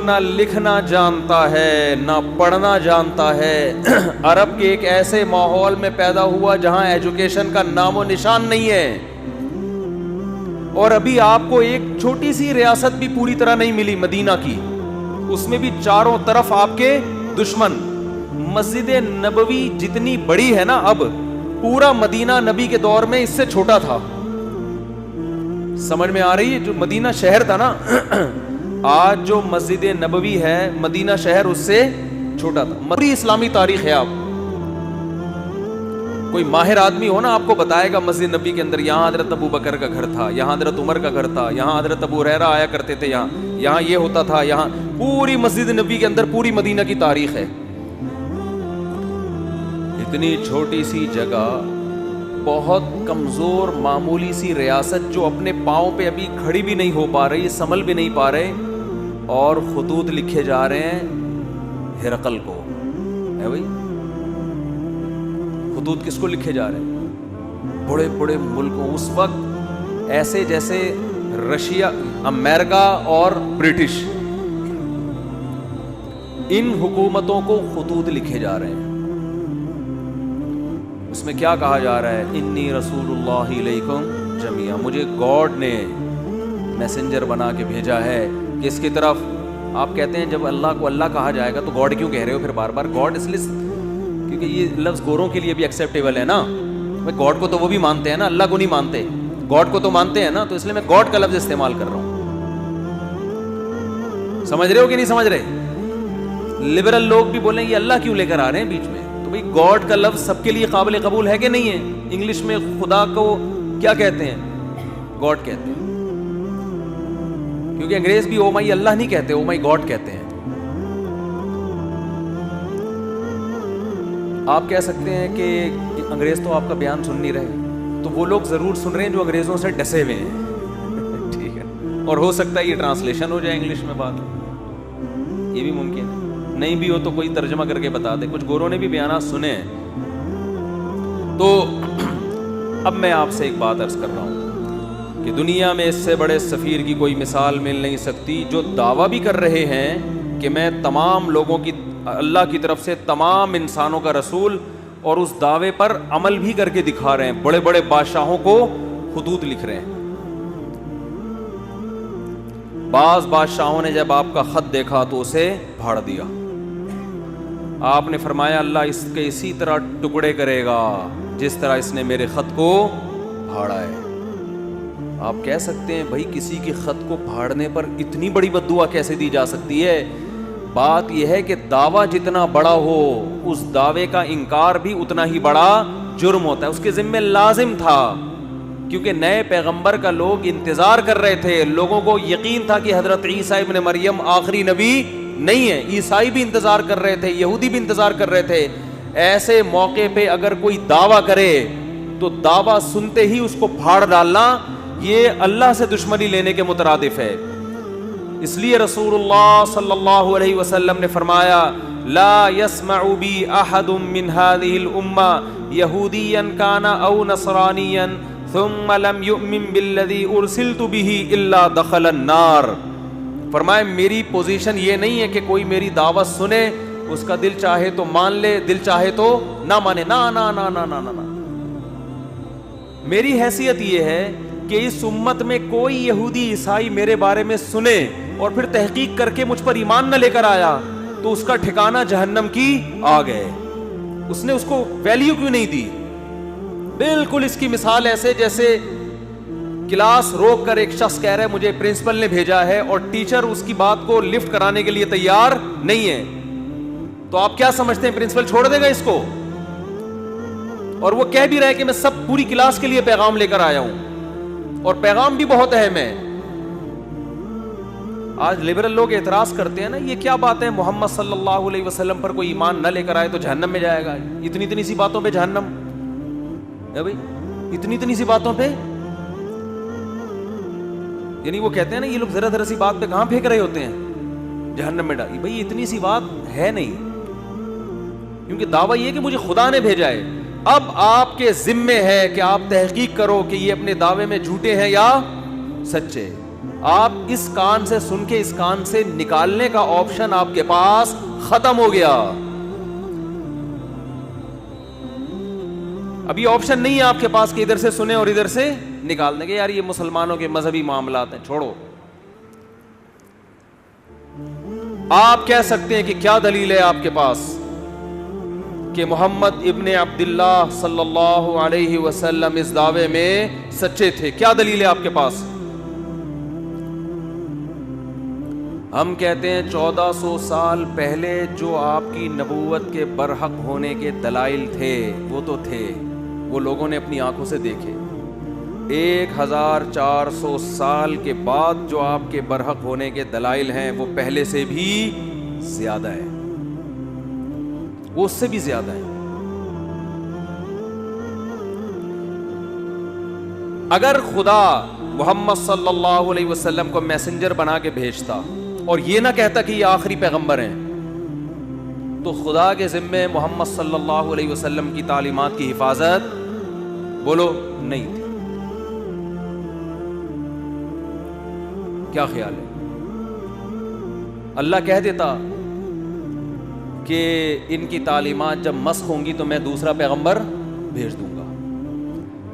نہ لکھنا جانتا ہے نہ پڑھنا جانتا ہے. عرب کے ایک ایسے ماحول میں پیدا ہوا جہاں ایجوکیشن کا نام و نشان نہیں ہے, اور ابھی آپ کو ایک چھوٹی سی ریاست بھی پوری طرح نہیں ملی مدینہ کی, اس میں بھی چاروں طرف آپ کے دشمن. مسجد نبوی جتنی بڑی ہے نا, اب پورا مدینہ نبی کے دور میں اس سے چھوٹا تھا. سمجھ میں آ رہی ہے؟ جو مدینہ شہر تھا نا, آج جو مسجد نبوی ہے مدینہ شہر اس سے چھوٹا تھا. پوری اسلامی تاریخ ہے. آپ کوئی ماہر آدمی ہو نا, آپ کو بتائے گا مسجد نبی کے اندر یہاں حضرت ابو بکر کا گھر تھا, یہاں حضرت عمر کا گھر تھا, یہاں حضرت ابو ہریرہ آیا کرتے تھے, یہاں یہ ہوتا تھا, یہاں پوری مسجد نبی کے اندر پوری مدینہ کی تاریخ ہے. اتنی چھوٹی سی جگہ, بہت کمزور معمولی سی ریاست جو اپنے پاؤں پہ ابھی کھڑی بھی نہیں ہو پا رہی, سنبھل بھی نہیں پا رہے, اور خطوط لکھے جا رہے ہیں ہرقل کو. ہے بھائی, خطوط کس کو لکھے جا رہے ہیں؟ بڑے بڑے ملکوں, اس وقت ایسے جیسے رشیا, امریکہ اور برٹش, ان حکومتوں کو خطوط لکھے جا رہے ہیں. اس میں کیا کہا جا رہا ہے؟ انی رسول اللہ علیکم جمیعا, مجھے گاڈ نے میسنجر بنا کے بھیجا ہے. کس کی طرف؟ آپ کہتے ہیں جب اللہ کو اللہ کہا جائے گا تو گاڈ کیوں کہہ رہے ہو پھر بار بار؟ گاڈ اس لیے کیونکہ یہ لفظ گوروں کے لیے بھی ایکسیپٹیبل ہے نا. گاڈ کو تو وہ بھی مانتے ہیں نا, اللہ کو نہیں مانتے. گاڈ کو تو مانتے ہیں نا, تو اس لیے میں گاڈ کا لفظ استعمال کر رہا ہوں. سمجھ رہے ہو کہ نہیں سمجھ رہے؟ لبرل لوگ بھی بولیں یہ اللہ کیوں لے کر آ رہے ہیں بیچ میں. بھئی گاڈ کا لفظ سب کے لیے قابل قبول ہے کہ نہیں ہے؟ انگلش میں خدا کو کیا کہتے ہیں؟ گاڈ کہتے ہیں. کیونکہ انگریز بھی او مائی اللہ نہیں کہتے, او مائی گاڈ کہتے ہیں. آپ کہہ سکتے ہیں کہ انگریز تو آپ کا بیان سن نہیں رہے, تو وہ لوگ ضرور سن رہے ہیں جو انگریزوں سے ڈسے ہوئے ہیں. ٹھیک ہے, اور ہو سکتا ہے یہ ٹرانسلیشن ہو جائے انگلش میں بات, یہ بھی ممکن ہے. نہیں بھی ہو تو کوئی ترجمہ کر کے بتا دے. کچھ گوروں نے بھی بیانات سنے ہیں. تو اب میں آپ سے ایک بات عرض کر رہا ہوں کہ دنیا میں اس سے بڑے سفیر کی کوئی مثال مل نہیں سکتی, جو دعویٰ بھی کر رہے ہیں کہ میں تمام لوگوں کی, اللہ کی طرف سے تمام انسانوں کا رسول, اور اس دعوے پر عمل بھی کر کے دکھا رہے ہیں. بڑے بڑے بادشاہوں کو خطوط لکھ رہے ہیں. بعض بادشاہوں نے جب آپ کا خط دیکھا تو اسے پھاڑ دیا. آپ نے فرمایا اللہ اس کے اسی طرح ٹکڑے کرے گا جس طرح اس نے میرے خط کو پھاڑا ہے. آپ کہہ سکتے ہیں بھائی کسی کے خط کو پھاڑنے پر اتنی بڑی بد دعا کیسے دی جا سکتی ہے؟ بات یہ ہے کہ دعویٰ جتنا بڑا ہو اس دعوے کا انکار بھی اتنا ہی بڑا جرم ہوتا ہے. اس کے ذمہ لازم تھا, کیونکہ نئے پیغمبر کا لوگ انتظار کر رہے تھے. لوگوں کو یقین تھا کہ حضرت عیسیٰ ابن مریم آخری نبی نہیں ہے. عیسائی بھی انتظار کر رہے تھے, یہودی بھی انتظار کر رہے تھے. ایسے موقع پہ اگر کوئی دعویٰ کرے تو دعویٰ سنتے ہی اس کو پھاڑ ڈالنا یہ اللہ سے دشمنی لینے کے مترادف ہے. اس لیے رسول اللہ صلی اللہ علیہ وسلم نے فرمایا لا يسمع بی احد من هذه الامة یہودیا کان او نصرانیا ثم لم یؤمن بالذی ارسلت به الا دخل النار. فرمائے میری پوزیشن یہ نہیں ہے کہ کوئی میری دعوت سنے, اس کا دل چاہے تو مان لے, دل چاہے تو نہ مانے. نا نا نا نا نا نا. میری حیثیت یہ ہے کہ اس امت میں کوئی یہودی عیسائی میرے بارے میں سنے اور پھر تحقیق کر کے مجھ پر ایمان نہ لے کر آیا تو اس کا ٹھکانہ جہنم کی آ گئے. اس نے اس کو ویلیو کیوں نہیں دی؟ بالکل اس کی مثال ایسے جیسے کلاس روک کر ایک شخص کہہ رہا ہے مجھے پرنسپل نے بھیجا ہے, اور ٹیچر اس کی بات کو لفٹ کرانے کے لیے تیار نہیں ہے, تو آپ کیا سمجھتے ہیں پرنسپل چھوڑ دے گا اس کو؟ اور وہ کہہ بھی رہا ہے کہ میں سب پوری کلاس کے لیے پیغام لے کر آیا ہوں, اور پیغام بھی بہت اہم ہے. آج لبرل لوگ اعتراض کرتے ہیں نا, یہ کیا بات ہے محمد صلی اللہ علیہ وسلم پر کوئی ایمان نہ لے کر آئے تو جہنم میں جائے گا. اتنی سی باتوں پہ جہنم ہے بھائی, اتنی سی باتوں پہ. یعنی وہ کہتے ہیں نا یہ لوگ ذرا سی بات پہ کہاں پھینک رہے ہوتے ہیں جہنم میں ڈالی. بھائی اتنی سی بات ہے نہیں, کیونکہ دعویٰ یہ کہ مجھے خدا نے بھیجا ہے. اب آپ کے ذمے ہے کہ آپ تحقیق کرو کہ یہ اپنے دعوے میں جھوٹے ہیں یا سچے. آپ اس کان سے سن کے اس کان سے نکالنے کا آپشن آپ کے پاس ختم ہو گیا. ابھی آپشن نہیں ہے آپ کے پاس کہ ادھر سے سنیں اور ادھر سے نکال دیں گے. یار یہ مسلمانوں کے مذہبی معاملات ہیں, چھوڑو. آپ کہہ سکتے ہیں کہ کیا دلیل ہے آپ کے پاس کہ محمد ابن عبداللہ صلی اللہ علیہ وسلم اس دعوے میں سچے تھے؟ کیا دلیل ہے آپ کے پاس؟ ہم کہتے ہیں 1400 سال پہلے جو آپ کی نبوت کے برحق ہونے کے دلائل تھے وہ تو تھے, وہ لوگوں نے اپنی آنکھوں سے دیکھے. 1400 سال کے بعد جو آپ کے برحق ہونے کے دلائل ہیں وہ پہلے سے بھی زیادہ ہے, وہ اس سے بھی زیادہ ہے. اگر خدا محمد صلی اللہ علیہ وسلم کو میسنجر بنا کے بھیجتا اور یہ نہ کہتا کہ یہ آخری پیغمبر ہیں, تو خدا کے ذمے محمد صلی اللہ علیہ وسلم کی تعلیمات کی حفاظت بولو نہیں تھی. کیا خیال ہے؟ اللہ کہہ دیتا کہ ان کی تعلیمات جب مسخ ہوں گی تو میں دوسرا پیغمبر بھیج دوں گا.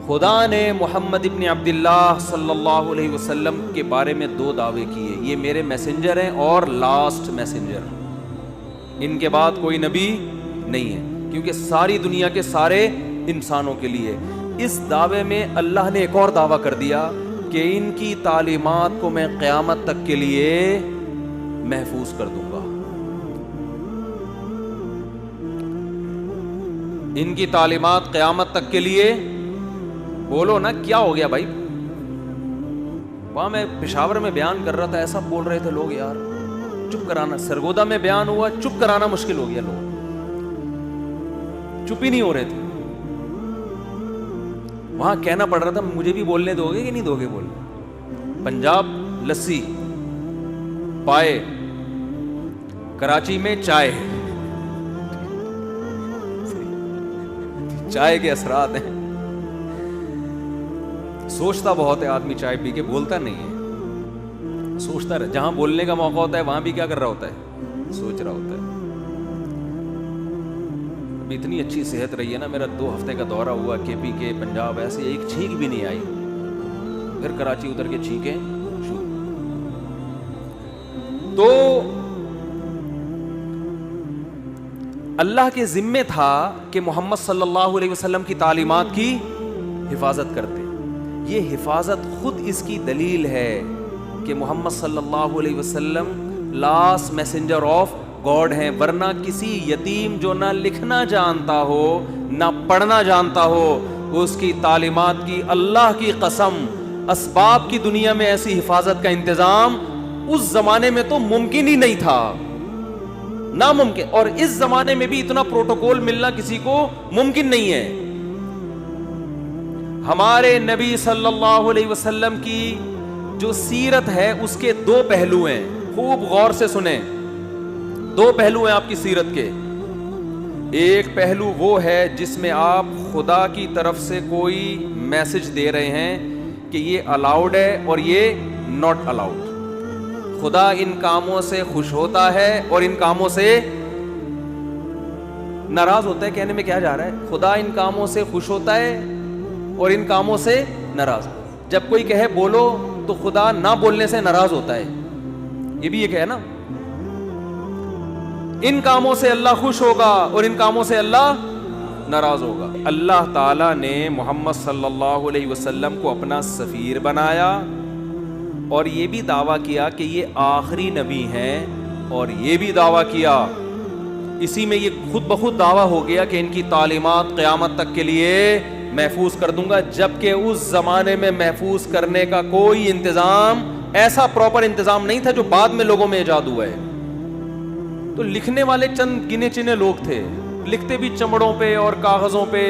خدا نے محمد ابن عبداللہ صلی اللہ علیہ وسلم کے بارے میں 2 دعوے کیے, یہ میرے میسنجر ہیں اور لاسٹ میسنجر, ان کے بعد کوئی نبی نہیں ہے, کیونکہ ساری دنیا کے سارے انسانوں کے لیے. اس دعوے میں اللہ نے ایک اور دعویٰ کر دیا کہ ان کی تعلیمات کو میں قیامت تک کے لیے محفوظ کر دوں گا. ان کی تعلیمات قیامت تک کے لیے, بولو نا کیا ہو گیا بھائی؟ وہاں میں پشاور میں بیان کر رہا تھا, ایسا بول رہے تھے لوگ, یار چپ کرانا. سرگودا میں بیان ہوا, چپ کرانا مشکل ہو گیا, لوگ چپ ہی نہیں ہو رہے تھے. وہاں کہنا پڑ رہا تھا مجھے بھی بولنے دو گے کہ نہیں دو گے بولنے. پنجاب لسی, پائے, کراچی میں چائے, چائے کے اثرات ہیں. سوچتا بہت ہے آدمی, چائے پی کے بولتا نہیں ہے, سوچتا رہے. جہاں بولنے کا موقع ہوتا ہے وہاں بھی کیا کر رہا ہوتا ہے؟ سوچ رہا ہوتا ہے. ابھی اتنی اچھی صحت رہی ہے نا, میرا 2 ہفتے کا دورہ ہوا کے پی کے پنجاب, ایسے ایک چھینک بھی نہیں آئی. پھر کراچی اتر کے چھینکیں شروع. تو اللہ کے ذمے تھا کہ محمد صلی اللہ علیہ وسلم کی تعلیمات کی حفاظت کرتے. یہ حفاظت خود اس کی دلیل ہے کہ محمد صلی اللہ علیہ وسلم لاسٹ میسنجر آف گاڈ ہیں, ورنہ کسی یتیم جو نہ لکھنا جانتا ہو نہ پڑھنا جانتا ہو, اس کی تعلیمات کی اللہ کی قسم اسباب کی دنیا میں ایسی حفاظت کا انتظام اس زمانے میں تو ممکن ہی نہیں تھا, ناممکن. اور اس زمانے میں بھی اتنا پروٹوکول ملنا کسی کو ممکن نہیں ہے. ہمارے نبی صلی اللہ علیہ وسلم کی جو سیرت ہے اس کے 2 پہلو ہیں, خوب غور سے سنیں. 2 پہلو ہیں آپ کی سیرت کے. ایک پہلو وہ ہے جس میں آپ خدا کی طرف سے کوئی میسج دے رہے ہیں کہ یہ الاؤڈ ہے اور یہ ناٹ الاؤڈ. خدا ان کاموں سے خوش ہوتا ہے اور ان کاموں سے ناراض ہوتا ہے. کہنے میں کیا جا رہا ہے؟ خدا ان کاموں سے خوش ہوتا ہے اور ان کاموں سے ناراض. جب کوئی کہے بولو تو خدا نہ بولنے سے ناراض ہوتا ہے, یہ بھی ایک ہے نا. ان کاموں سے اللہ خوش ہوگا اور ان کاموں سے اللہ ناراض ہوگا. اللہ تعالیٰ نے محمد صلی اللہ علیہ وسلم کو اپنا سفیر بنایا اور یہ بھی دعویٰ کیا کہ یہ آخری نبی ہیں, اور یہ بھی دعویٰ کیا, اسی میں یہ خود بخود دعویٰ ہو گیا کہ ان کی تعلیمات قیامت تک کے لیے محفوظ کر دوں گا. جبکہ اس زمانے میں محفوظ کرنے کا کوئی انتظام, ایسا پراپر انتظام نہیں تھا جو بعد میں لوگوں میں ایجاد ہوا ہے. تو لکھنے والے چند گنے چنے لوگ تھے, لکھتے بھی چمڑوں پہ اور کاغذوں پہ,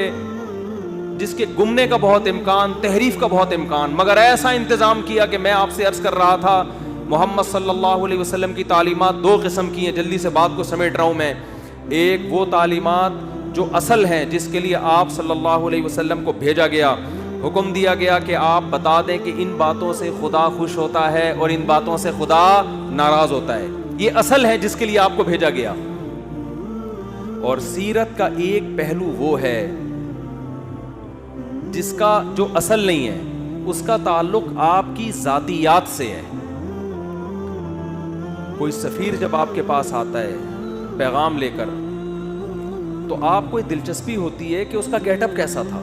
جس کے گمنے کا بہت امکان, تحریف کا بہت امکان. مگر ایسا انتظام کیا کہ میں آپ سے عرض کر رہا تھا محمد صلی اللہ علیہ وسلم کی تعلیمات 2 قسم کی ہیں. جلدی سے بات کو سمیٹ رہا ہوں میں. ایک وہ تعلیمات جو اصل ہیں جس کے لیے آپ صلی اللہ علیہ وسلم کو بھیجا گیا, حکم دیا گیا کہ آپ بتا دیں کہ ان باتوں سے خدا خوش ہوتا ہے اور ان باتوں سے خدا ناراض ہوتا ہے. یہ اصل ہے جس کے لیے آپ کو بھیجا گیا. اور سیرت کا ایک پہلو وہ ہے جس کا جو اصل نہیں ہے, اس کا تعلق آپ کی ذاتیات سے ہے. کوئی سفیر جب آپ کے پاس آتا ہے پیغام لے کر, تو آپ کو دلچسپی ہوتی ہے کہ اس کا گیٹ اپ کیسا تھا.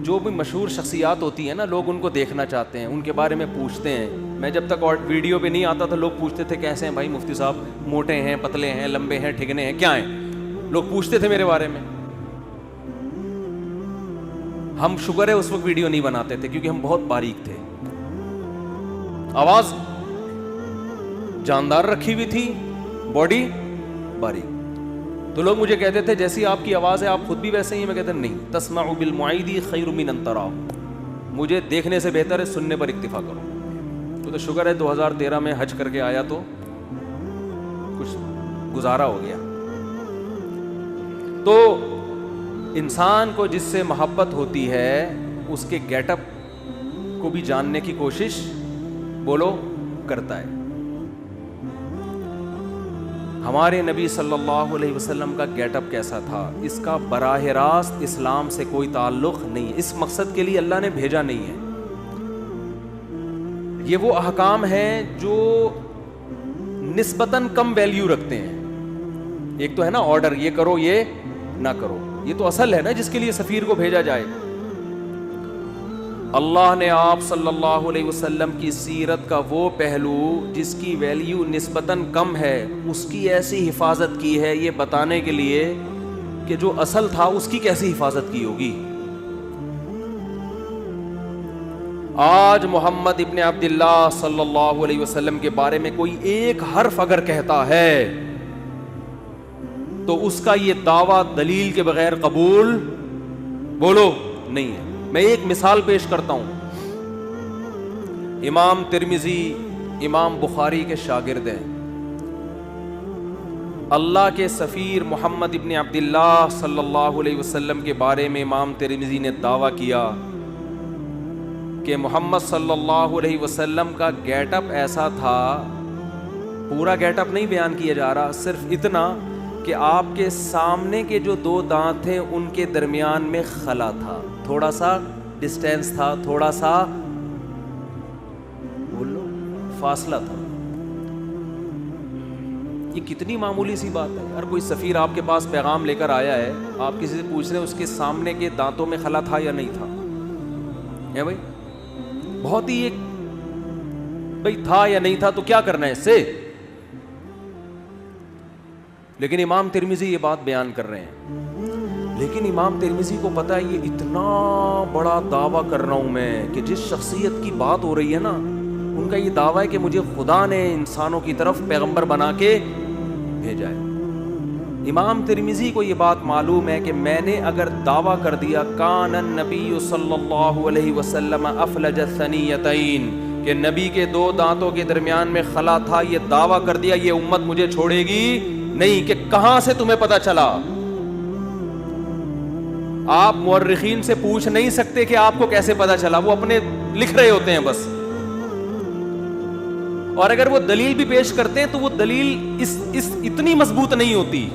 جو بھی مشہور شخصیات ہوتی ہیں نا, لوگ ان کو دیکھنا چاہتے ہیں, ان کے بارے میں پوچھتے ہیں. میں جب تک ویڈیو پہ نہیں آتا تھا لوگ پوچھتے تھے کیسے ہیں بھائی مفتی صاحب, موٹے ہیں, پتلے ہیں, لمبے ہیں, ٹھگنے ہیں, کیا ہیں, لوگ پوچھتے تھے میرے بارے میں. ہم شکر ہے اس وقت ویڈیو نہیں بناتے تھے کیونکہ ہم بہت باریک تھے, آواز جاندار رکھی ہوئی تھی, باڈی باریک. تو لوگ مجھے کہتے تھے جیسی آپ کی آواز ہے آپ خود بھی ویسے ہی. میں کہتا نہیں, تسمع بالمعید خیر من ان ترا, مجھے دیکھنے سے بہتر ہے سننے پر اکتفا کرو. تو شکر ہے 2013 میں حج کر کے آیا تو کچھ گزارا ہو گیا. تو انسان کو جس سے محبت ہوتی ہے اس کے گیٹ اپ کو بھی جاننے کی کوشش بولو کرتا ہے. ہمارے نبی صلی اللہ علیہ وسلم کا گیٹ اپ کیسا تھا, اس کا براہ راست اسلام سے کوئی تعلق نہیں. اس مقصد کے لیے اللہ نے بھیجا نہیں ہے. یہ وہ احکام ہیں جو نسبتاً کم ویلیو رکھتے ہیں. ایک تو ہے نا آرڈر, یہ کرو یہ نہ کرو, یہ تو اصل ہے نا جس کے لیے سفیر کو بھیجا جائے. اللہ نے آپ صلی اللہ علیہ وسلم کی سیرت کا وہ پہلو جس کی ویلیو نسبتاً کم ہے اس کی ایسی حفاظت کی ہے یہ بتانے کے لیے کہ جو اصل تھا اس کی کیسی حفاظت کی ہوگی. آج محمد ابن عبداللہ صلی اللہ علیہ وسلم کے بارے میں کوئی ایک حرف اگر کہتا ہے تو اس کا یہ دعویٰ دلیل کے بغیر قبول بولو نہیں ہے. میں ایک مثال پیش کرتا ہوں. امام ترمذی امام بخاری کے شاگرد ہیں. اللہ کے سفیر محمد ابن عبداللہ صلی اللہ علیہ وسلم کے بارے میں امام ترمذی نے دعویٰ کیا کہ محمد صلی اللہ علیہ وسلم کا گیٹ اپ ایسا تھا. پورا گیٹ اپ نہیں بیان کیا جا رہا, صرف اتنا کہ آپ کے سامنے کے جو 2 دانت تھے ان کے درمیان میں خلا تھا, تھوڑا سا ڈسٹینس تھا, تھوڑا سا بولو فاصلہ تھا. یہ کتنی معمولی سی بات ہے. ہر کوئی سفیر آپ کے پاس پیغام لے کر آیا ہے, آپ کسی سے پوچھ رہے ہیں اس کے سامنے کے دانتوں میں خلا تھا یا نہیں تھا, ہے بھائی بہت ہی ایک بھائی تھا یا نہیں تھا تو کیا کرنا ہے اس سے. لیکن امام ترمذی یہ بات بیان کر رہے ہیں. لیکن امام ترمذی کو پتا ہے یہ اتنا بڑا دعویٰ کر رہا ہوں میں کہ جس شخصیت کی بات ہو رہی ہے نا ان کا یہ دعویٰ ہے کہ مجھے خدا نے انسانوں کی طرف پیغمبر بنا کے بھیجا ہے. امام ترمذی کو یہ بات معلوم ہے کہ میں نے اگر دعویٰ کر دیا کان النبی صلی اللہ علیہ وسلم افلج الثنیتین کہ نبی کے 2 دانتوں کے درمیان میں خلا تھا, یہ دعویٰ کر دیا, یہ امت مجھے چھوڑے گی نہیں. کہ کہاں سے تمہیں پتا چلا؟ آپ مورخین سے پوچھ نہیں سکتے کہ آپ کو کیسے پتا چلا, وہ اپنے لکھ رہے ہوتے ہیں بس. اور اگر وہ دلیل بھی پیش کرتے ہیں تو وہ دلیل اس اتنی مضبوط نہیں ہوتی.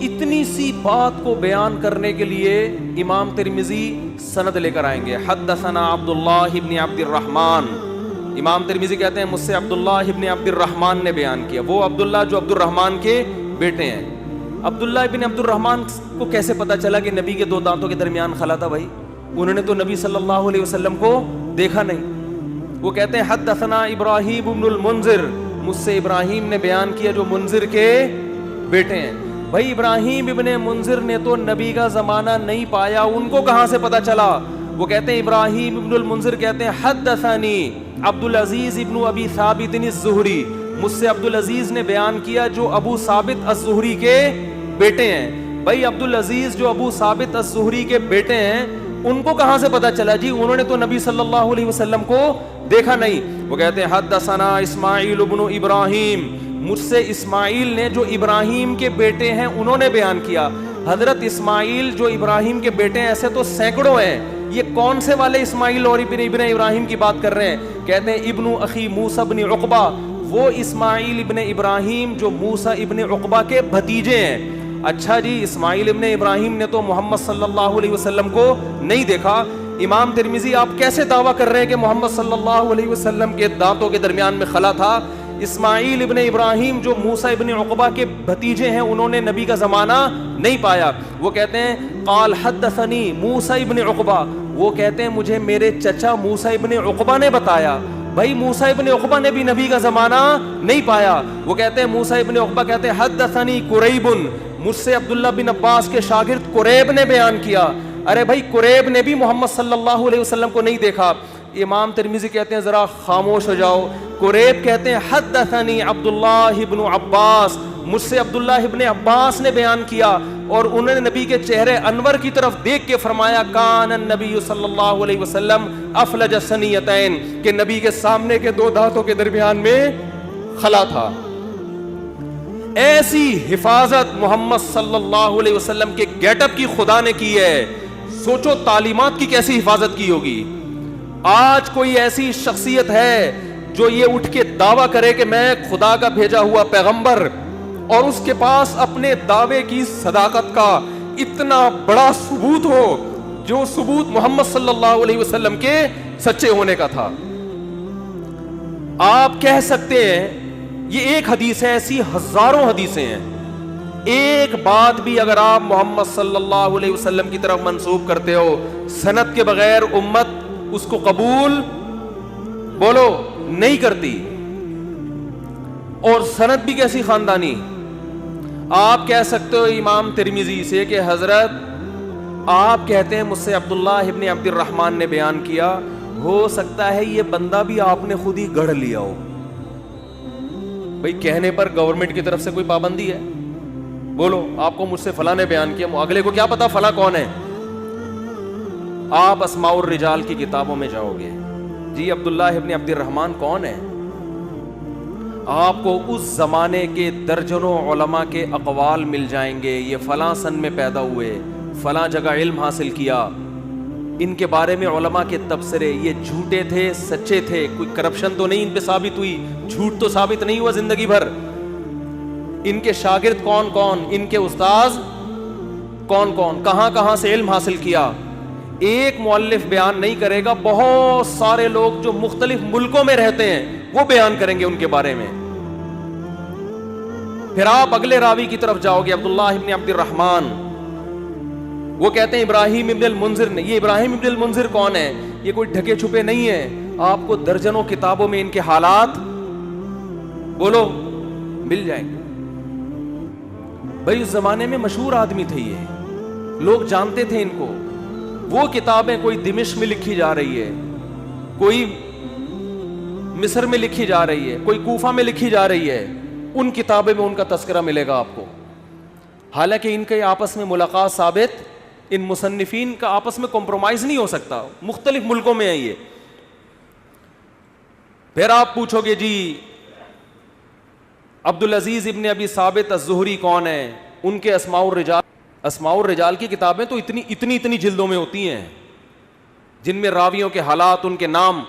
اتنی سی بات کو بیان کرنے کے لیے امام ترمذی سند لے کر آئیں گے. حدثنا عبداللہ ابن عبد الرحمن, امام ترمذی کہتے ہیں مجھ سے عبداللہ ابن عبد الرحمن نے بیان کیا. وہ عبداللہ جو عبد الرحمن کے بیٹے ہیں. عبداللہ ابن عبد الرحمن کو کیسے پتا چلا کہ نبی کے 2 دانتوں کے درمیان خلا تھا؟ بھائی انہوں نے تو نبی صلی اللہ علیہ وسلم کو دیکھا نہیں. وہ کہتے ہیں حدثنا ابراہیم ابن المنذر, مجھ سے ابراہیم نے بیان کیا جو منذر کے بیٹے ہیں. بھائی ابراہیم ابن منذر نے تو نبی کا زمانہ نہیں پایا, ان کو کہاں سے پتا چلا؟ وہ کہتے ہیں ابراہیم ابن المنذر کہتے ہیں حدثنی عبد العزیز ابن ابی ثابت الزہری, مجھ سے عبد العزیز نے بیان کیا جو ابو ثابت الزہری کے بیٹے ہیں. بھائی عبد العزیز جو ابو ثابت الزہری کے بیٹے ہیں ان کو کہاں سے پتا چلا؟ جی انہوں نے تو نبی صلی اللہ علیہ وسلم کو دیکھا نہیں. وہ کہتے ہیں حدثنا اسماعیل ابن ابراہیم, مجھ سے اسماعیل نے جو ابراہیم کے بیٹے ہیں انہوں نے بیان کیا. حضرت اسماعیل جو ابراہیم کے بیٹے ہیں ایسے تو سینکڑوں ہیں, یہ کون سے والے اسماعیل اور ابن ابراہیم کی بات کر رہے ہیں؟ کہتے ہیں ابن اخی موسیٰ ابن عقبہ, وہ اسماعیل ابن ابراہیم جو موسیٰ ابن عقبہ کے بھتیجے ہیں. اچھا جی, اسماعیل ابن ابراہیم نے تو محمد صلی اللہ علیہ وسلم کو نہیں دیکھا. امام ترمذی آپ کیسے دعویٰ کر رہے ہیں کہ محمد صلی اللہ علیہ وسلم کے دانتوں کے درمیان میں خلا تھا؟ اسماعیل ابن ابراہیم جو موسیٰ ابن عقبہ کے بھتیجے ہیں, انہوں نے نبی کا زمانہ نہیں پایا. وہ کہتے ہیں قال حدثنی موسیٰ ابن عقبہ, وہ کہتے ہیں مجھے میرے چچا موسیٰ ابن عقبہ نے بتایا. بھائی موسیٰ ابن عقبہ نے بھی نبی کا زمانہ نہیں پایا. وہ کہتے ہیں موسیٰ ابن عقبہ کہتے ہیں حدثنی قریب, مجھ سے عبداللہ بن عباس کے شاگرد قریب نے بیان کیا. ارے بھائی قریب نے بھی محمد صلی اللہ علیہ وسلم کو نہیں دیکھا. امام ترمذی کہتے ہیں ذرا خاموش ہو جاؤ. قریب کہتے ہیں حدثنی عبداللہ بن عباس, مجھ سے عبداللہ ابن عباس نے بیان کیا اور انہوں نے نبی کے چہرے انور کی طرف دیکھ کے فرمایا کان النبی صلی اللہ علیہ وسلم افلج الثنیتین, کہ نبی کے سامنے کے دو دانتوں کے درمیان میں خلا تھا. ایسی حفاظت محمد صلی اللہ علیہ وسلم کے گیٹ اپ کی خدا نے کی ہے. سوچو تعلیمات کی کیسی حفاظت کی ہوگی. آج کوئی ایسی شخصیت ہے جو یہ اٹھ کے دعویٰ کرے کہ میں خدا کا بھیجا ہوا پیغمبر, اور اس کے پاس اپنے دعوے کی صداقت کا اتنا بڑا ثبوت ہو جو ثبوت محمد صلی اللہ علیہ وسلم کے سچے ہونے کا تھا. آپ کہہ سکتے ہیں یہ ایک حدیث ہے, ایسی ہزاروں حدیثیں ہیں. ایک بات بھی اگر آپ محمد صلی اللہ علیہ وسلم کی طرف منسوب کرتے ہو سند کے بغیر, امت اس کو قبول بولو نہیں کرتی. اور سند بھی کیسی خاندانی. آپ کہہ سکتے ہو امام ترمذی سے کہ حضرت آپ کہتے ہیں مجھ سے عبداللہ ابن عبد الرحمن نے بیان کیا, ہو سکتا ہے یہ بندہ بھی آپ نے خود ہی گڑھ لیا ہو. بھئی کہنے پر گورنمنٹ کی طرف سے کوئی پابندی ہے؟ بولو آپ کو مجھ سے فلاں نے بیان کیا, اگلے کو کیا پتا فلاں کون ہے. آپ اسماء الرجال کی کتابوں میں جاؤ گے, جی عبداللہ ابن عبد الرحمن کون ہے, آپ کو اس زمانے کے درجنوں علماء کے اقوال مل جائیں گے. یہ فلاں سن میں پیدا ہوئے, فلاں جگہ علم حاصل کیا, ان کے بارے میں علماء کے تبصرے, یہ جھوٹے تھے سچے تھے, کوئی کرپشن تو نہیں ان پہ ثابت ہوئی, جھوٹ تو ثابت نہیں ہوا زندگی بھر. ان کے شاگرد کون کون, ان کے استاذ کون کون, کہاں کہاں سے علم حاصل کیا. ایک مؤلف بیان نہیں کرے گا, بہت سارے لوگ جو مختلف ملکوں میں رہتے ہیں وہ بیان کریں گے ان کے بارے میں. پھر آپ اگلے راوی کی طرف جاؤ گے, عبداللہ ابن عبد الرحمن, وہ کہتے ہیں ابراہیم ابن المنذر نے. یہ ابراہیم ابن المنذر کون ہے؟ یہ کوئی ڈھکے چھپے نہیں ہے, آپ کو درجنوں کتابوں میں ان کے حالات بولو مل جائیں گے. بھائی اس زمانے میں مشہور آدمی تھے, یہ لوگ جانتے تھے ان کو. وہ کتابیں کوئی دمشق میں لکھی جا رہی ہے, کوئی مصر میں لکھی جا رہی ہے, کوئی کوفہ میں لکھی جا رہی ہے, ان کتابیں میں ان کا تذکرہ ملے گا آپ کو. حالانکہ ان کے آپس میں ملاقات ثابت, ان مصنفین کا آپس میں کمپرومائز نہیں ہو سکتا, مختلف ملکوں میں ہیں یہ. پھر آپ پوچھو گے جی عبدالعزیز ابن ابی ثابت الزہری کون ہے, ان کے اسماء الرجال. اسماء الرجال کی کتابیں تو اتنی جلدوں میں ہوتی ہیں جن میں راویوں کے حالات, ان کے نام.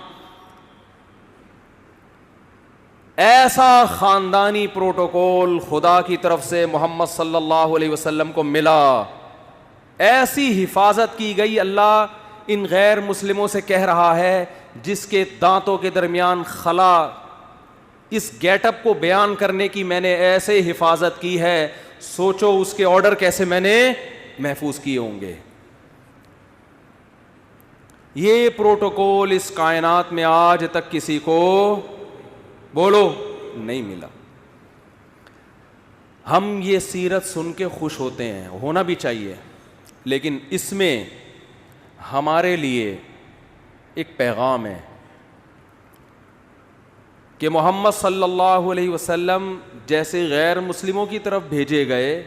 ایسا خاندانی پروٹوکول خدا کی طرف سے محمد صلی اللہ علیہ وسلم کو ملا, ایسی حفاظت کی گئی. اللہ ان غیر مسلموں سے کہہ رہا ہے جس کے دانتوں کے درمیان خلا, اس گیٹ اپ کو بیان کرنے کی میں نے ایسے حفاظت کی ہے, سوچو اس کے آرڈر کیسے میں نے محفوظ کیے ہوں گے. یہ پروٹوکول اس کائنات میں آج تک کسی کو بولو نہیں ملا. ہم یہ سیرت سن کے خوش ہوتے ہیں, ہونا بھی چاہیے, لیکن اس میں ہمارے لیے ایک پیغام ہے کہ محمد صلی اللہ علیہ وسلم جیسے غیر مسلموں کی طرف بھیجے گئے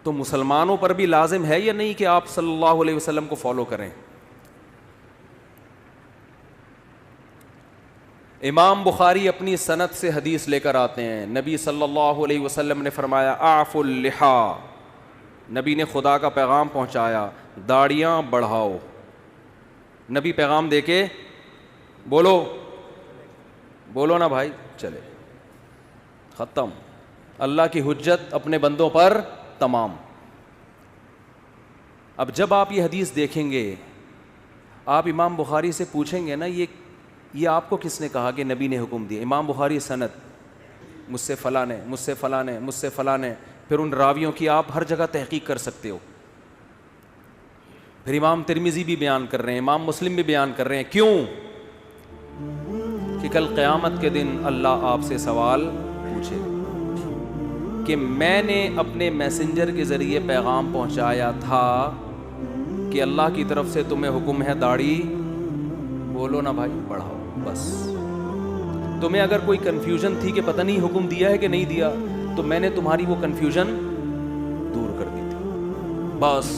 تو مسلمانوں پر بھی لازم ہے یا نہیں کہ آپ صلی اللہ علیہ وسلم کو فالو کریں. امام بخاری اپنی سند سے حدیث لے کر آتے ہیں، نبی صلی اللہ علیہ وسلم نے فرمایا اعفوا اللحا، نبی نے خدا کا پیغام پہنچایا، داڑیاں بڑھاؤ. نبی پیغام دے کے بولو نا بھائی، چلے ختم. اللہ کی حجت اپنے بندوں پر تمام. اب جب آپ یہ حدیث دیکھیں گے، آپ امام بخاری سے پوچھیں گے نا یہ آپ کو کس نے کہا کہ نبی نے حکم دیا؟ امام بخاری سند، مجھ سے فلاں نے، مجھ سے فلاں نے، مجھ سے فلاں نے. پھر ان راویوں کی آپ ہر جگہ تحقیق کر سکتے ہو. پھر امام ترمذی بھی بیان کر رہے ہیں، امام مسلم بھی بیان کر رہے ہیں. کیوں؟ کہ کل قیامت کے دن اللہ آپ سے سوال پوچھے کہ میں نے اپنے میسنجر کے ذریعے پیغام پہنچایا تھا کہ اللہ کی طرف سے تمہیں حکم ہے داڑھی بولو نا بھائی بڑھاؤ. بس تمہیں اگر کوئی کنفیوژن تھی کہ پتہ نہیں حکم دیا ہے کہ نہیں دیا، تو میں نے تمہاری وہ کنفیوژن دور کر دی تھی. بس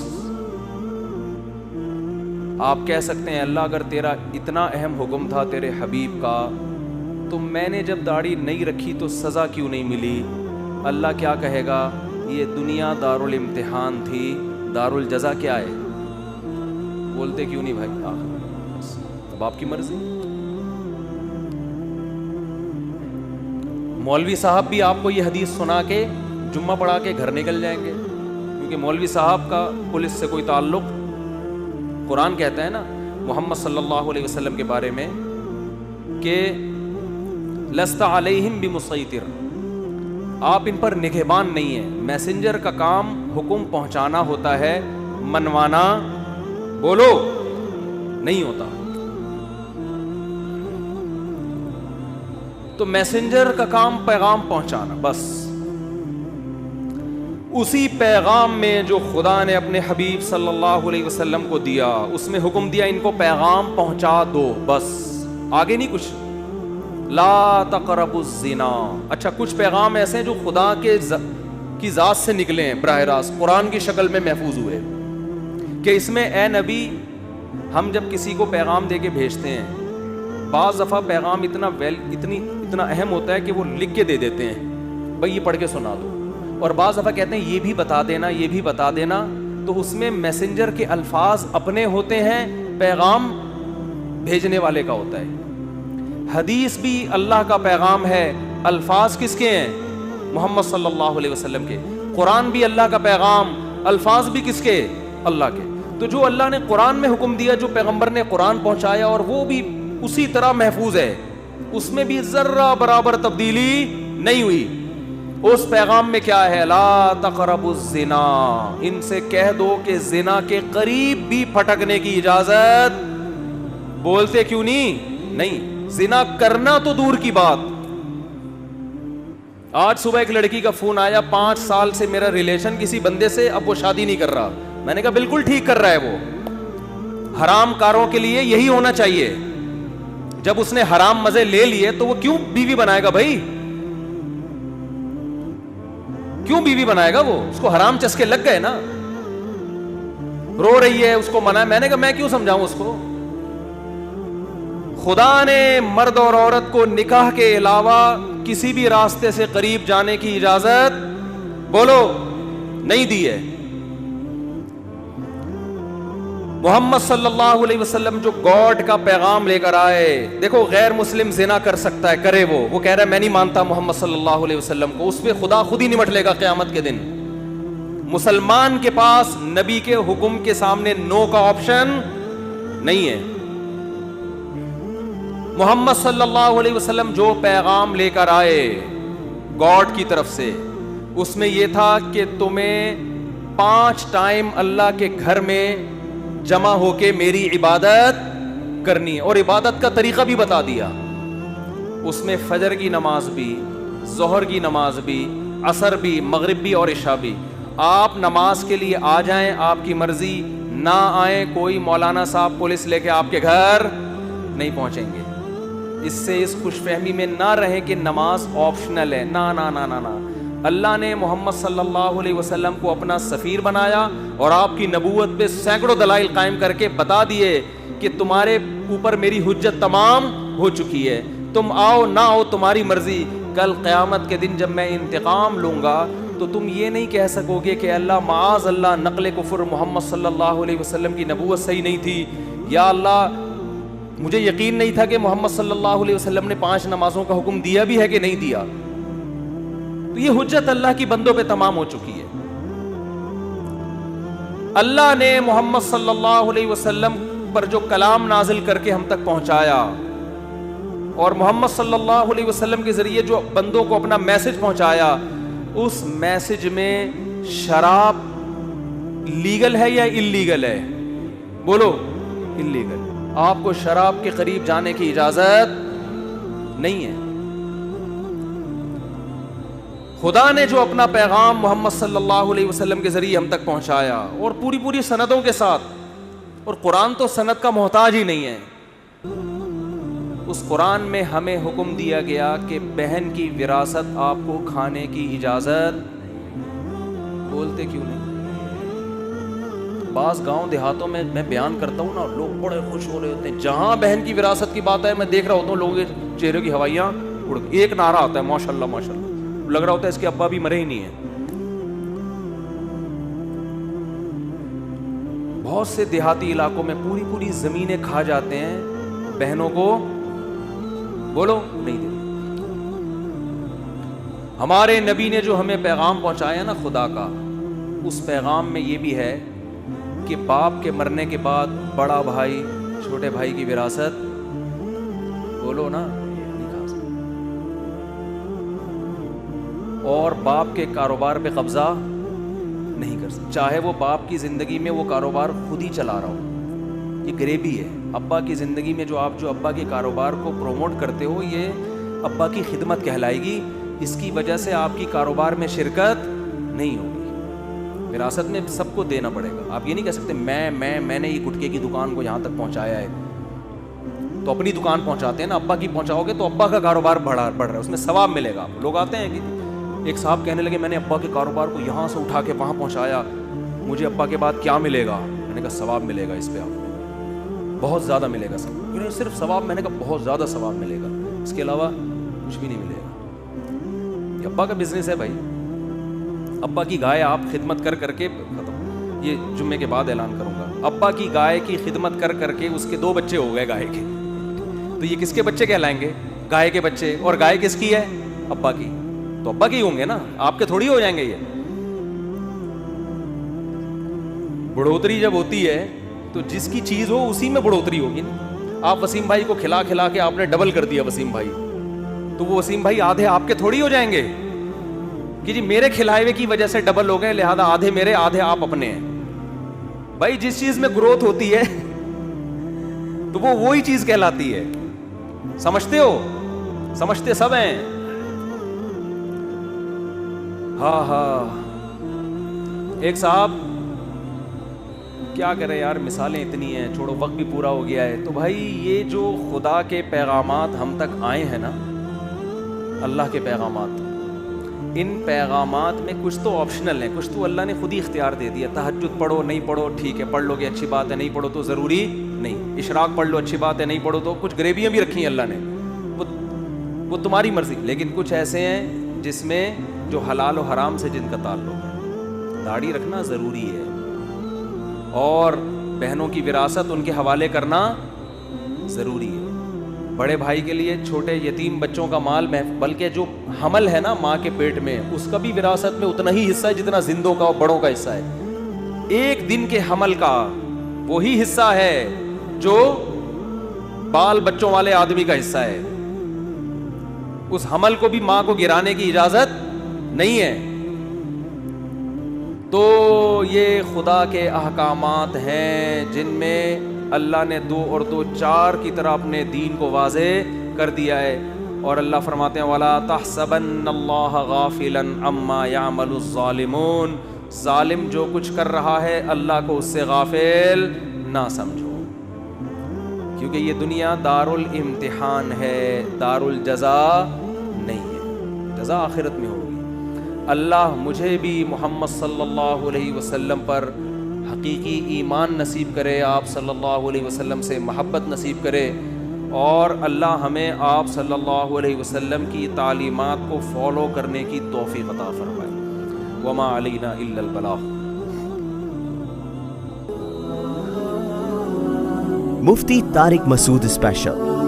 آپ کہہ سکتے ہیں اللہ اگر تیرا اتنا اہم حکم تھا تیرے حبیب کا، تو میں نے جب داڑھی نہیں رکھی تو سزا کیوں نہیں ملی؟ اللہ کیا کہے گا؟ یہ دنیا دارالامتحان تھی، دارالجزا کیا ہے؟ بولتے کیوں نہیں بھائی؟ اب آپ کی مرضی. مولوی صاحب بھی آپ کو یہ حدیث سنا کے جمعہ پڑھا کے گھر نکل جائیں گے، کیونکہ مولوی صاحب کا پولیس سے کوئی تعلق. قرآن کہتا ہے نا محمد صلی اللہ علیہ وسلم کے بارے میں کہ لست علیہم بمسیطر، آپ ان پر نگہبان نہیں ہیں. میسنجر کا کام حکم پہنچانا ہوتا ہے، منوانا بولو نہیں ہوتا. تو میسنجر کا کام پیغام پہنچانا بس. اسی پیغام میں جو خدا نے اپنے حبیب صلی اللہ علیہ وسلم کو دیا، اس میں حکم دیا ان کو پیغام پہنچا دو بس، آگے نہیں کچھ. لا تقربوا الزنا. اچھا کچھ پیغام ایسے ہیں جو خدا کی ذات سے نکلے ہیں، براہ راست قرآن کی شکل میں محفوظ ہوئے، کہ اس میں اے نبی، ہم جب کسی کو پیغام دے کے بھیجتے ہیں، بعض دفعہ پیغام اتنا اہم ہوتا ہے کہ وہ لکھ کے دے دیتے ہیں، بھائی یہ پڑھ کے سنا دو. اور بعض دفعہ کہتے ہیں یہ بھی بتا دینا، یہ بھی بتا دینا. تو اس میں میسنجر کے الفاظ اپنے ہوتے ہیں، پیغام بھیجنے والے کا ہوتا ہے. حدیث بھی اللہ کا پیغام ہے، الفاظ کس کے ہیں؟ محمد صلی اللہ علیہ وسلم کے. قرآن بھی اللہ کا پیغام، الفاظ بھی کس کے؟ اللہ کے. تو جو اللہ نے قرآن میں حکم دیا، جو پیغمبر نے قرآن پہنچایا، اور وہ بھی اسی طرح محفوظ ہے، اس میں بھی ذرہ برابر تبدیلی نہیں ہوئی. اس پیغام میں کیا ہے؟ لا تقربوا الزنا. ان سے کہہ دو کہ زنا کے قریب بھی پھٹکنے کی اجازت. بولتے کیوں نہیں. زنا کرنا تو دور کی بات. آج صبح ایک لڑکی کا فون آیا، 5 سال سے میرا ریلیشن کسی بندے سے، اب وہ شادی نہیں کر رہا. میں نے کہا بالکل ٹھیک کر رہا ہے، وہ حرام کاروں کے لیے یہی ہونا چاہیے. جب اس نے حرام مزے لے لیے تو وہ کیوں بیوی بنائے گا بھائی؟ کیوں بیوی بنائے گا؟ وہ اس کو حرام چسکے لگ گئے نا. رو رہی ہے، اس کو منع. میں نے کہا میں کیوں سمجھاؤں اس کو؟ خدا نے مرد اور عورت کو نکاح کے علاوہ کسی بھی راستے سے قریب جانے کی اجازت بولو نہیں دی ہے. محمد صلی اللہ علیہ وسلم جو گاڈ کا پیغام لے کر آئے، دیکھو غیر مسلم زنا کر سکتا ہے، کرے وہ کہہ رہا ہے میں نہیں مانتا محمد صلی اللہ علیہ وسلم کو، اس پہ خدا خود ہی نمٹ لے گا قیامت کے دن. مسلمان کے پاس نبی کے حکم کے سامنے نو کا آپشن نہیں ہے. محمد صلی اللہ علیہ وسلم جو پیغام لے کر آئے گاڈ کی طرف سے، اس میں یہ تھا کہ تمہیں 5 ٹائم اللہ کے گھر میں جمع ہو کے میری عبادت کرنی ہے، اور عبادت کا طریقہ بھی بتا دیا. اس میں فجر کی نماز بھی، ظہر کی نماز بھی، عصر بھی، مغرب بھی اور عشاء بھی. آپ نماز کے لیے آ جائیں، آپ کی مرضی، نہ آئیں، کوئی مولانا صاحب پولیس لے کے آپ کے گھر نہیں پہنچیں گے. اس سے اس خوش فہمی میں نہ رہیں کہ نماز آپشنل ہے. نا نا نا نا نا. اللہ نے محمد صلی اللہ علیہ وسلم کو اپنا سفیر بنایا اور آپ کی نبوت پہ سینکڑوں دلائل قائم کر کے بتا دیے کہ تمہارے اوپر میری حجت تمام ہو چکی ہے. تم آؤ نہ آؤ تمہاری مرضی. کل قیامت کے دن جب میں انتقام لوں گا تو تم یہ نہیں کہہ سکو گے کہ اللہ معاذ اللہ نقل کفر محمد صلی اللہ علیہ وسلم کی نبوت صحیح نہیں تھی, یا اللہ مجھے یقین نہیں تھا کہ محمد صلی اللہ علیہ وسلم نے 5 نمازوں کا حکم دیا بھی ہے کہ نہیں دیا. تو یہ حجت اللہ کی بندوں پہ تمام ہو چکی ہے. اللہ نے محمد صلی اللہ علیہ وسلم پر جو کلام نازل کر کے ہم تک پہنچایا, اور محمد صلی اللہ علیہ وسلم کے ذریعے جو بندوں کو اپنا میسج پہنچایا, اس میسج میں شراب لیگل ہے یا انلیگل ہے؟ بولو انلیگل. آپ کو شراب کے قریب جانے کی اجازت نہیں ہے. خدا نے جو اپنا پیغام محمد صلی اللہ علیہ وسلم کے ذریعے ہم تک پہنچایا, اور پوری سندوں کے ساتھ, اور قرآن تو سند کا محتاج ہی نہیں ہے, اس قرآن میں ہمیں حکم دیا گیا کہ بہن کی وراثت آپ کو کھانے کی اجازت. بولتے کیوں نہیں؟ بعض گاؤں دیہاتوں میں بیان کرتا ہوں نا, لوگ بڑے خوش ہو رہے ہوتے ہیں. جہاں بہن کی وراثت کی بات ہے میں دیکھ رہا ہوتا ہوں لوگوں کے چہرے کی ہوائیاں اڑ, ایک نعرہ آتا ہے ماشاءاللہ ماشاءاللہ, لگ رہا ہوتا ہے اس کے ابا بھی مرے ہی نہیں ہیں. بہت سے دیہاتی علاقوں میں پوری زمینیں کھا جاتے ہیں, بہنوں کو بولو نہیں دیتے. ہمارے نبی نے جو ہمیں پیغام پہنچایا نا خدا کا, اس پیغام میں یہ بھی ہے کہ باپ کے مرنے کے بعد بڑا بھائی چھوٹے بھائی کی وراثت بولو نا نہیں کھا سکتا, اور باپ کے کاروبار پہ قبضہ نہیں کر سکتا, چاہے وہ باپ کی زندگی میں وہ کاروبار خود ہی چلا رہا ہو. یہ غریبی ہے. ابا کی زندگی میں جو ابا کے کاروبار کو پروموٹ کرتے ہو, یہ ابا کی خدمت کہلائے گی. اس کی وجہ سے آپ کی کاروبار میں شرکت نہیں ہوگی. وراثت میں سب کو دینا پڑے گا. آپ یہ نہیں کہہ سکتے میں نے یہ گٹکے کی دکان کو یہاں تک پہنچایا ہے, تو اپنی دکان پہنچاتے ہیں نا, ابا کی پہنچاؤ گے تو ابا کا کاروبار بڑھ رہا ہے, اس میں ثواب ملے گا. لوگ آتے ہیں کہ ایک صاحب کہنے لگے میں نے ابا کے کاروبار کو یہاں سے اٹھا کے وہاں پہنچایا, مجھے ابا کے بعد کیا ملے گا؟ میں نے کہا ثواب ملے گا, اس پہ آپ بہت زیادہ ملے گا. سب صرف ثواب, میں نے کہا بہت زیادہ ثواب ملے گا, اس کے علاوہ کچھ بھی نہیں ملے گا. یہ ابا کا بزنس ہے بھائی. ابا کی گائے آپ خدمت کر کے ختم, یہ جمعے کے بعد اعلان کروں گا. ابا کی گائے کی خدمت کر کے اس کے 2 بچے ہو گئے گائے کے, تو یہ کس کے بچے کہلائیں گے؟ گائے کے بچے. اور گائے کس کی ہے؟ ابا کی. تو ابا کی ہوں گے نا, آپ کے تھوڑی ہو جائیں گے. یہ بڑھوتری جب ہوتی ہے تو جس کی چیز ہو اسی میں بڑھوتری ہوگی نا. آپ وسیم بھائی کو کھلا کے آپ نے ڈبل کر دیا وسیم بھائی, تو وہ وسیم بھائی آدھے آپ کے تھوڑی ہو جائیں گے کہ جی میرے کھلائے ہوئے کی وجہ سے ڈبل ہو گئے, لہذا آدھے میرے آدھے آپ اپنے ہیں. بھائی جس چیز میں گروتھ ہوتی ہے تو وہ وہی چیز کہلاتی ہے. سمجھتے ہو؟ سمجھتے سب ہیں. ہاں ایک صاحب کیا کرے یار, مثالیں اتنی ہیں, چھوڑو وقت بھی پورا ہو گیا ہے. تو بھائی یہ جو خدا کے پیغامات ہم تک آئے ہیں نا, اللہ کے پیغامات, ان پیغامات میں کچھ تو آپشنل ہیں, کچھ تو اللہ نے خود ہی اختیار دے دیا. تہجد پڑھو, نہیں پڑھو ٹھیک ہے, پڑھ لو گے اچھی بات ہے, نہیں پڑھو تو ضروری نہیں. اشراق پڑھ لو اچھی بات ہے, نہیں پڑھو تو کچھ غریبیاں بھی رکھی ہیں اللہ نے, وہ تمہاری مرضی. لیکن کچھ ایسے ہیں جس میں جو حلال و حرام سے جن کا تعلق ہے. داڑھی رکھنا ضروری ہے, اور بہنوں کی وراثت ان کے حوالے کرنا ضروری ہے. بڑے بھائی کے لیے چھوٹے یتیم بچوں کا مال, بلکہ جو حمل ہے نا ماں کے پیٹ میں, اس کا بھی وراثت میں اتنا ہی حصہ ہے جتنا زندوں کا اور بڑوں کا حصہ ہے. ایک دن کے حمل کا وہی حصہ ہے جو بال بچوں والے آدمی کا حصہ ہے. اس حمل کو بھی ماں کو گرانے کی اجازت نہیں ہے. تو یہ خدا کے احکامات ہیں جن میں اللہ نے 2 اور 2 4 کی طرح اپنے دین کو واضح کر دیا ہے. اور اللہ فرماتے ہیں وَلَا تَحْسَبَنَّ اللَّهَ غَافِلًا عَمَّا يَعْمَلُ الظَّالِمُونَ, ظالم جو کچھ کر رہا ہے اللہ کو اس سے غافل نہ سمجھو, کیونکہ یہ دنیا دار الامتحان ہے, دار الجزا نہیں ہے. جزا آخرت میں ہوگی. اللہ مجھے بھی محمد صلی اللہ علیہ وسلم پر حقیقی ایمان نصیب کرے, آپ صلی اللہ علیہ وسلم سے محبت نصیب کرے, اور اللہ ہمیں آپ صلی اللہ علیہ وسلم کی تعلیمات کو فالو کرنے کی توفیق عطا فرمائے. وما علینا الا البلاغ. مفتی طارق مسعود اسپیشل.